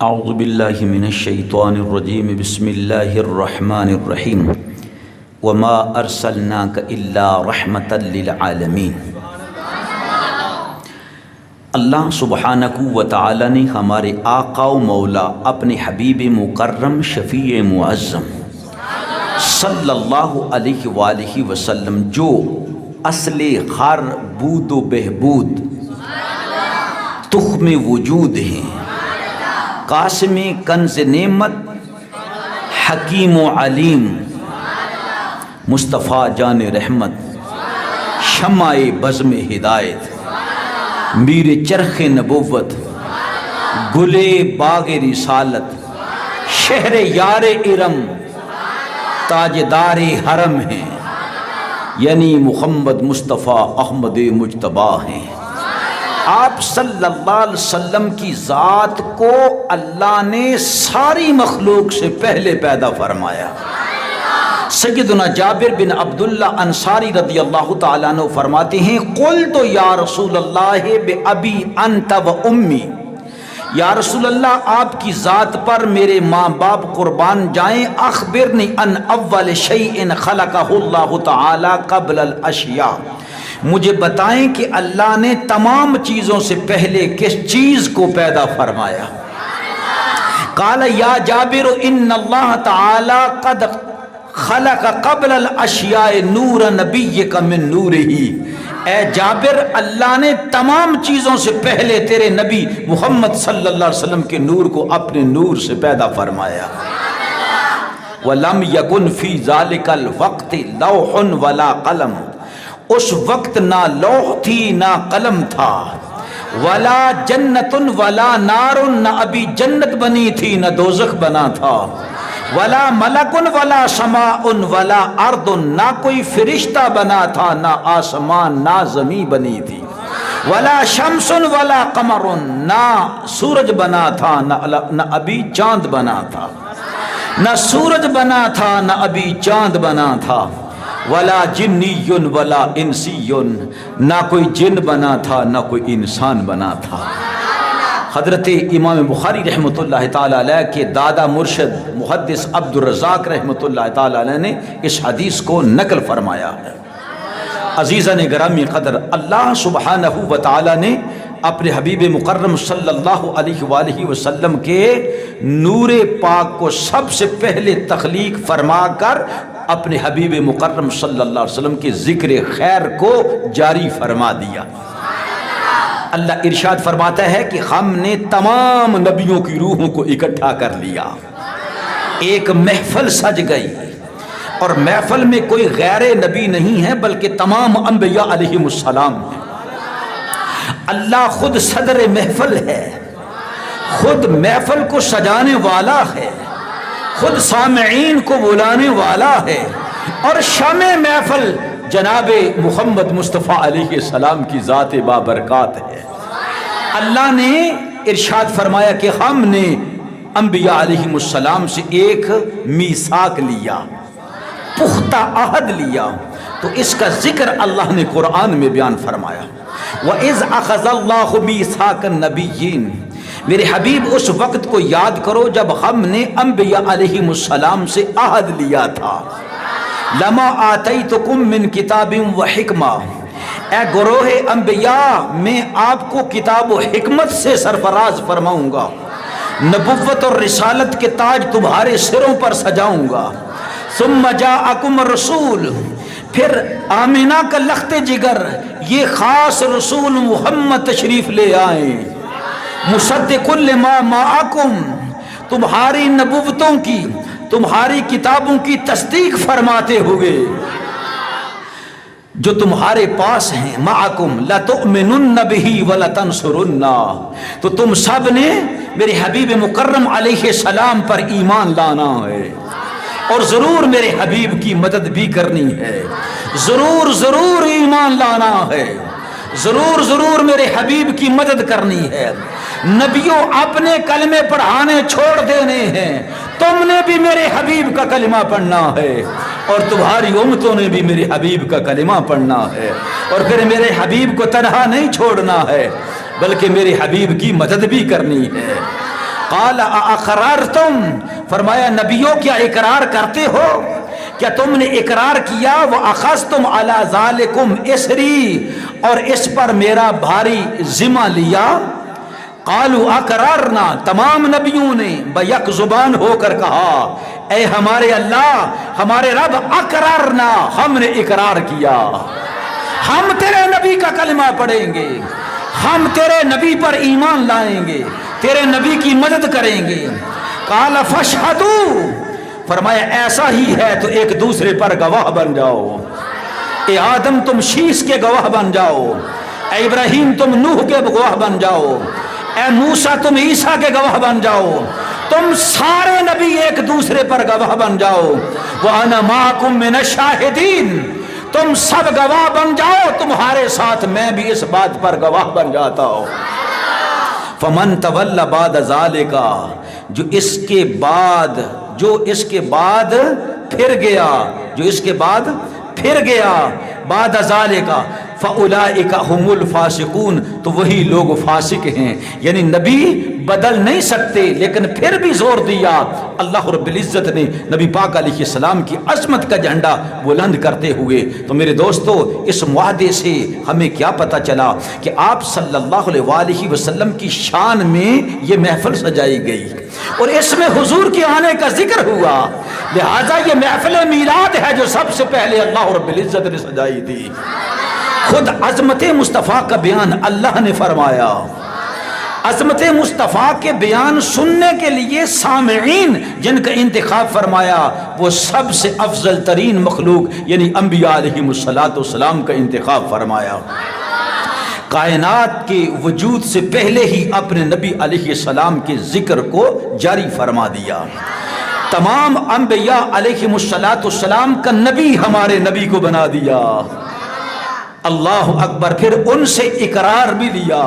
اعوذ باللہ من الشیطان الرجیم بسم اللہ الرحمن الرحیم وما ارسلناک الا رحمتا للعالمین۔ اللہ سبحانہ و تعالی نے ہمارے آقا و مولا اپنے حبیب مکرم شفیع معظم صلی اللہ علیہ وآلہ وسلم جو اصل خر بود و بہبود تخم وجود ہیں، قاسم کنز نعمت حکیم و علیم، مصطفیٰ جان رحمت شمع بزم ہدایت، میر چرخ نبوت گل باغ رسالت، شہر یار ارم تاجدار حرم ہیں، یعنی محمد مصطفیٰ احمد مجتبیٰ ہیں۔ آپ صلی اللہ علیہ وسلم کی ذات کو اللہ نے ساری مخلوق سے پہلے پیدا فرمایا۔ سیدنا جابر بن عبداللہ انصاری رضی اللہ تعالیٰ عنہ فرماتے ہیں قلت یا رسول اللہ بأبی انت و امی، یا رسول اللہ آپ کی ذات پر میرے ماں باپ قربان جائیں، اخبرنی ان اول شیء خلقہ اللہ تعالی قبل الاشیاء، مجھے بتائیں کہ اللہ نے تمام چیزوں سے پہلے کس چیز کو پیدا فرمایا؟ قال یا جابر ان اللہ تعالی قد خلق قبل الاشیاء نور نبیک من نورہ، اے جابر اللہ نے تمام چیزوں سے پہلے تیرے نبی محمد صلی اللہ علیہ وسلم کے نور کو اپنے نور سے پیدا فرمایا۔ وَلَمْ يَكُنْ فِي ذَلِكَ الْوَقْتِ لَوْحٌ وَلَا قَلَمٌ، اس وقت نہ لوح تھی نہ قلم تھا، ولا جنت ولا نار، نہ ابھی جنت بنی تھی نہ دوزخ بنا تھا، ولا ملک ولا سماء ولا ارض، نہ کوئی فرشتہ بنا تھا نہ آسمان نہ زمین بنی تھی، ولا شمس ولا قمر، نہ سورج بنا تھا نہ ابھی چاند بنا تھا، نہ سورج بنا تھا نہ ابھی چاند بنا تھا، ولا جنی ولا انسی، نہ کوئی جن بنا تھا نہ کوئی انسان بنا تھا۔ حضرت امام بخاری رحمۃ اللہ تعالی علیہ کے دادا مرشد محدث عبد الرزاق رحمۃ اللہ تعالی علیہ نے اس حدیث کو نقل فرمایا ہے۔ عزیزان گرامی قدر، اللہ سبحانہ و تعالی نے اپنے حبیب مکرم صلی اللہ علیہ وآلہ وسلم کے نور پاک کو سب سے پہلے تخلیق فرما کر اپنے حبیب مکرم صلی اللہ علیہ وسلم کے ذکر خیر کو جاری فرما دیا۔ اللہ ارشاد فرماتا ہے کہ ہم نے تمام نبیوں کی روحوں کو اکٹھا کر لیا، ایک محفل سج گئی، اور محفل میں کوئی غیر نبی نہیں ہے بلکہ تمام انبیاء علیہم السلام ہیں۔ اللہ خود صدر محفل ہے، خود محفل کو سجانے والا ہے، خود سامعین کو بلانے والا ہے، اور شمع محفل جناب محمد مصطفیٰ علیہ السلام کی ذات بابرکات ہے۔ اللہ نے ارشاد فرمایا کہ ہم نے انبیاء علیہ السلام سے ایک میثاق لیا، پختہ عہد لیا، تو اس کا ذکر اللہ نے قرآن میں بیان فرمایا۔ وَإِذْ أَخَذَ اللَّهُ مِيثَاقَ النَّبِيِّينَ، میرے حبیب اس وقت کو یاد کرو جب ہم نے انبیاء علیہ السلام سے عہد لیا تھا۔ لَمَا آتَيْتُكُم مِّن كِتَابٍ وَحِكْمَةٍ، اے گروہ انبیاء میں آپ کو کتاب و حکمت سے سرفراز فرماؤں گا، نبوت اور رسالت کے تاج تمہارے سروں پر سجاؤں گا۔ ثُمَّ جَاءَكُمْ الرَّسُولُ، پھر آمینہ کا لخت جگر یہ خاص رسول محمد تشریف لے آئیں، مصدق لما معکم، تمہاری نبوتوں کی تمہاری کتابوں کی تصدیق فرماتے ہوئے جو تمہارے پاس ہیں، معکم لتؤمنن بہ ولتنصرن، تو تم سب نے میرے حبیب مکرم علیہ السلام پر ایمان لانا ہے، اور ضرور میرے حبیب کی مدد بھی کرنی ہے، ضرور ضرور ایمان لانا ہے، ضرور ضرور میرے حبیب کی مدد کرنی ہے۔ نبیوں اپنے کلمے پڑھانے چھوڑ دینے ہیں، تم نے بھی میرے حبیب کا کلمہ پڑھنا ہے، اور تمہاری امتوں نے بھی میرے حبیب کا کلمہ پڑھنا ہے، اور پھر میرے حبیب کو تنہا نہیں چھوڑنا ہے بلکہ میرے حبیب کی مدد بھی کرنی ہے۔ قال اقررتم، فرمایا نبیوں کیا اقرار کرتے ہو؟ کیا تم نے اقرار کیا؟ وَأَخَذْتُمْ عَلَى ذَلِكُمْ اِسْرِي، اور اس پر میرا بھاری ذمہ لیا؟ قالوا اقررنا، تمام نبیوں نے بیک زبان ہو کر کہا اے ہمارے اللہ، ہمارے رب، اقررنا، ہم نے اقرار کیا، ہم تیرے نبی کا کلمہ پڑھیں گے، ہم تیرے نبی پر ایمان لائیں گے، تیرے نبی کی مدد کریں گے۔ قال فاشہدوا، فرمایا ایسا ہی ہے تو ایک دوسرے پر گواہ بن جاؤ۔ اے آدم تم شیش کے گواہ بن جاؤ، اے ابراہیم تم نوح کے گواہ بن جاؤ، اے موسیٰ تم عیسیٰ کے گواہ بن جاؤ، تم سارے نبی ایک دوسرے پر گواہ بن جاؤ۔ وَأَنَا مَعَكُمْ مِنَ الشَّاهِدِينَ، تم سب گواہ بن جاؤ، تمہارے ساتھ میں بھی اس بات پر گواہ بن جاتا ہوں۔ فَمَن تَوَلَّ بَعْدَ ذَلِكَ، جو اس کے بعد پھر گیا، جو اس کے بعد پھر گیا، بعد ذالک فاولئک هم الفاسقون، تو وہی لوگ فاسق ہیں۔ یعنی نبی بدل نہیں سکتے، لیکن پھر بھی زور دیا۔ اللہ رب العزت نے نبی پاک علیہ السلام کی عظمت کا جھنڈا بلند کرتے ہوئے، تو میرے دوستو اس معاہدے سے ہمیں کیا پتہ چلا کہ آپ صلی اللہ علیہ وسلم کی شان میں یہ محفل سجائی گئی اور اس میں حضور کے آنے کا ذکر ہوا، لہٰذا یہ محفل میلاد ہے جو سب سے پہلے اللہ رب العزت نے سجائی تھی۔ خود عظمت مصطفیٰ کا بیان اللہ نے فرمایا، عظمت مصطفیٰ کے بیان سننے کے لیے سامعین جن کا انتخاب فرمایا وہ سب سے افضل ترین مخلوق یعنی انبیاء علیہم السلام کا انتخاب فرمایا۔ کائنات کے وجود سے پہلے ہی اپنے نبی علیہ السلام کے ذکر کو جاری فرما دیا۔ تمام انبیاء علیہم السلام کا نبی ہمارے نبی کو بنا دیا۔ اللہ اکبر، پھر ان سے اقرار بھی لیا،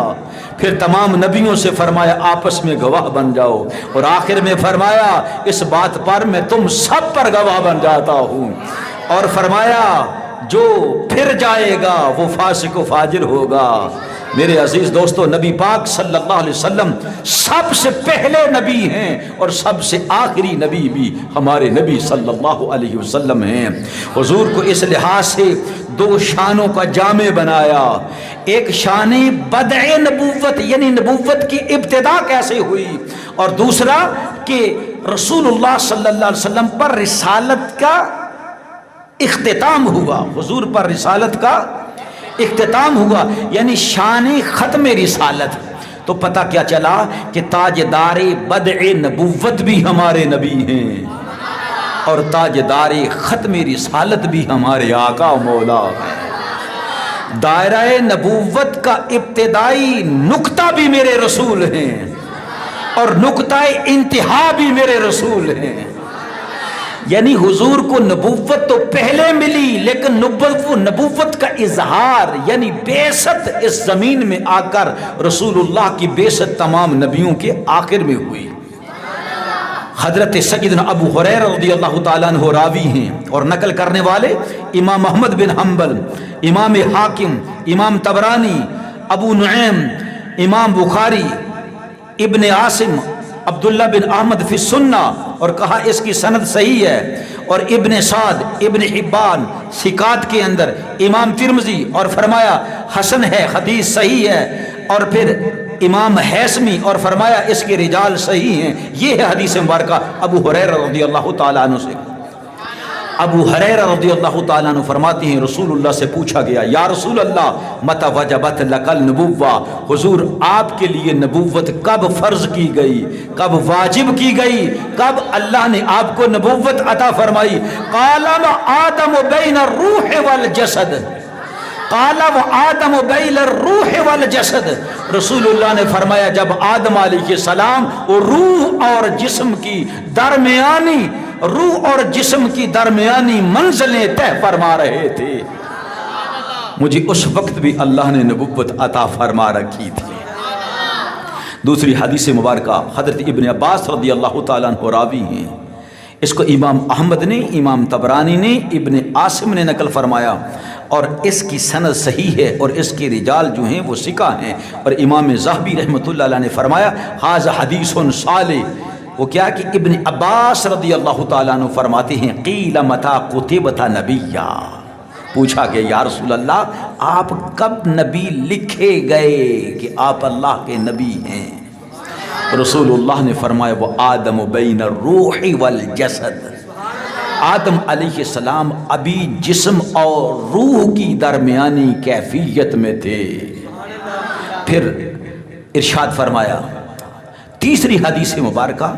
پھر تمام نبیوں سے فرمایا آپس میں گواہ بن جاؤ، اور آخر میں فرمایا اس بات پر میں تم سب پر گواہ بن جاتا ہوں، اور فرمایا جو پھر جائے گا وہ فاسق و فاجر ہوگا۔ میرے عزیز دوستو، نبی پاک صلی اللہ علیہ وسلم سب سے پہلے نبی ہیں اور سب سے آخری نبی بھی ہمارے نبی صلی اللہ علیہ وسلم ہیں۔ حضور کو اس لحاظ سے دو شانوں کا جامع بنایا، ایک شان بدع نبوت یعنی نبوت کی ابتدا کیسے ہوئی، اور دوسرا کہ رسول اللہ صلی اللہ علیہ وسلم پر رسالت کا اختتام ہوا، حضور پر رسالت کا اختتام ہوا، یعنی شان ختم رسالت۔ تو پتہ کیا چلا کہ تاجدار بدع نبوت بھی ہمارے نبی ہیں اور تاجدار ختم رسالت بھی ہمارے آقا و مولا ہیں۔ دائرہ نبوت کا ابتدائی نقطہ بھی میرے رسول ہیں اور نقطہ انتہا بھی میرے رسول ہیں۔ یعنی حضور کو نبوت تو پہلے ملی، لیکن نبوت کا اظہار یعنی بعثت اس زمین میں آ کر رسول اللہ کی بعثت تمام نبیوں کے آخر میں ہوئی۔ حضرت سیدنا ابو ہریرہ رضی اللہ تعالیٰ عنہ راوی ہیں اور نقل کرنے والے امام احمد بن حنبل، امام حاکم، امام طبرانی، ابو نعیم، امام بخاری، ابن عاصم، عبداللہ بن احمد فی السنہ، اور کہا اس کی سند صحیح ہے، اور ابن سعد، ابن حبان ثقات کے اندر، امام ترمذی، اور فرمایا حسن ہے، حدیث صحیح ہے، اور پھر امام حیثمی اور فرمایا اس کے رجال صحیح ہیں۔ یہ ہے حدیث مبارکہ ابو ہریرہ رضی اللہ تعالیٰ عنہ سے۔ ابو ہریرہ رضی اللہ تعالیٰ عنہ فرماتے ہیں رسول اللہ سے پوچھا گیا یا رسول اللہ متی وجبت لک النبوہ، حضور آپ کے لیے نبوت کب فرض کی گئی، کب واجب کی گئی، کب اللہ نے آپ کو نبوت عطا فرمائی؟ قال آدم بین الروح والجسد، قال آدم بین الروح والجسد، رسول اللہ نے فرمایا جب آدم علیہ السلام روح اور جسم کی درمیانی منزلیں طے فرما رہے تھے، مجھے اس وقت بھی اللہ نے نبوت عطا فرما رکھی تھی۔ دوسری حدیث مبارکہ حضرت ابن عباس رضی اللہ تعالیٰ عنہ راوی ہیں، اس کو امام احمد نے، امام طبرانی نے، ابن عاصم نے نقل فرمایا۔ اور اس کی سند صحیح ہے اور اس کے رجال جو ہیں وہ ثقہ ہیں۔ اور امام ذہبی رحمۃ اللہ علیہ نے فرمایا ھذا حدیث صالح، وہ کیا کہ ابن عباس رضی اللہ تعالیٰ عنہ فرماتے ہیں قیل متی کتبت نبیا، پوچھا کہ یا رسول اللہ آپ کب نبی لکھے گئے کہ آپ اللہ کے نبی ہیں؟ رسول اللہ نے فرمایا وہ آدم بین الروح والجسد، آدم علیہ السلام ابھی جسم اور روح کی درمیانی کیفیت میں تھے۔ پھر ارشاد فرمایا تیسری حدیث مبارکہ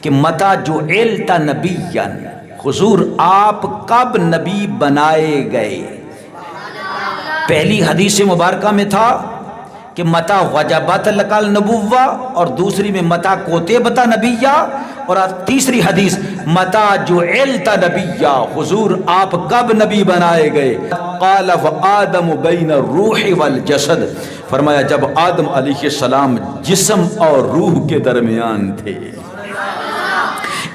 کہ متی جعلت نبیا، حضور آپ کب نبی بنائے گئے؟ پہلی حدیث مبارکہ میں تھا کہ متی وجبت لک النبوہ، اور دوسری میں متی کتبت نبیا، اور تیسری حدیث متی جعلت نبیا، حضور آپ کب نبی بنائے گئے؟ قال وآدم بین الروح والجسد، فرمایا جب آدم علیہ السلام جسم اور روح کے درمیان تھے۔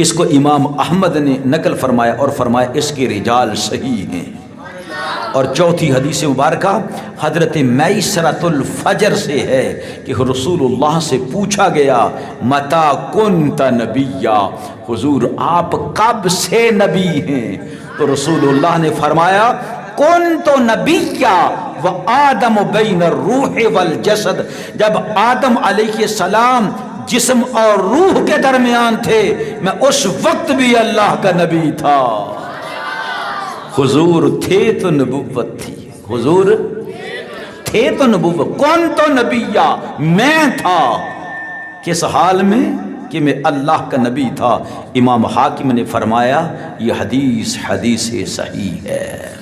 اس کو امام احمد نے نقل فرمایا اور فرمایا اس کے رجال صحیح ہیں۔ اور چوتھی حدیث مبارکہ حضرت میسرۃ الفجر سے ہے کہ رسول اللہ سے پوچھا گیا متی کنت نبیا، حضور آپ کب سے نبی ہیں؟ تو رسول اللہ نے فرمایا کنت نبیا وآدم بین الروح والجسد، جب آدم علیہ السلام جسم اور روح کے درمیان تھے میں اس وقت بھی اللہ کا نبی تھا۔ حضور تھے تو نبوت تھی، حضور تھے تو نبوت، کون تو نبیہ میں تھا، کس حال میں کہ میں اللہ کا نبی تھا۔ امام حاکم نے فرمایا یہ حدیث صحیح ہے۔